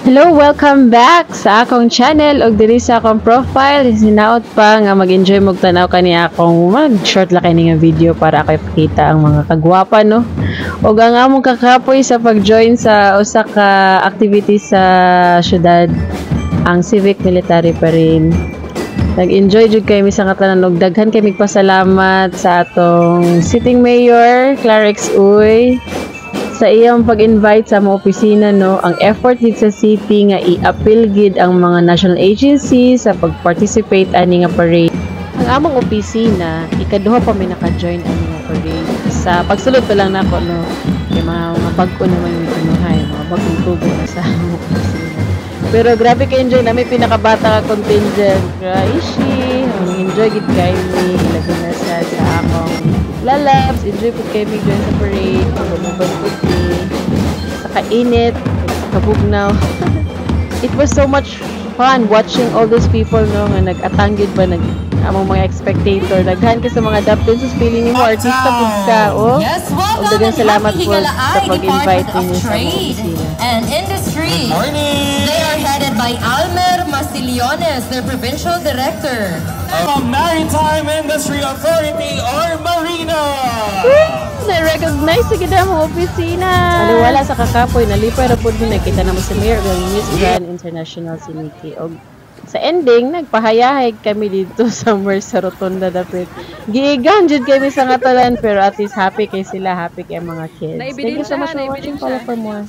Hello, welcome back sa akong channel og diri sa akong profile. Hinaot pa nga mag-enjoy mog tanaw kani akong mag-short la kani nga video para kay pakita ang mga kagwapa no. Og ang among kakapoy sa pag-join sa usa ka activity sa syudad, ang civic military pa rin. Nag-enjoy jud kay mi sa katanan og daghan kay migpasalamat sa atong sitting mayor Clarex Uy sa iyang pag-invite sa mga opisina no. Ang effort dito sa city nga i-appeal gid ang mga national agencies sa pag-participate ani nga parade. Ang among opisina ikaduha pa mi naka-join ani nga parade. Sa pagsulod pa lang nako no, kay mga bag-o naman yung pinuhay, mga bagong tubo na sa among opisina. Pero grabe ka enjoy na may pinakabata ka contingent. Raishi, enjoy gid kay mi labi na sa akong lalabs, enjoy po kayo join sa parade, pag-umabang puti, sa kainit, kabugnaw. It was so much fun watching all those people no, nga nag-atanggid ba, among mga spectator. Daghan ka sa mga daptins, feeling mo artista po ka, oh. Yes, Og welcome daghang salamat po sa pag-invite Department ninyo of sa mga Trade opisina. and Industry. Good morning! They are headed by Almer Masillones, their provincial director. From Maritime Industry Authority or Marina! Na-recognize sa ganda mga opisina. Aliwala sa kakapoy, nalipay na po din nakita naman sa Mayor ng Miss Grand International si Nikki. Og sa ending, nagpahayahay kami dito somewhere sa Rotunda dapit. Giigan jud kami sa ngatalan pero at least happy kay sila, happy kay mga kids. Thank you so much for watching. Follow for more.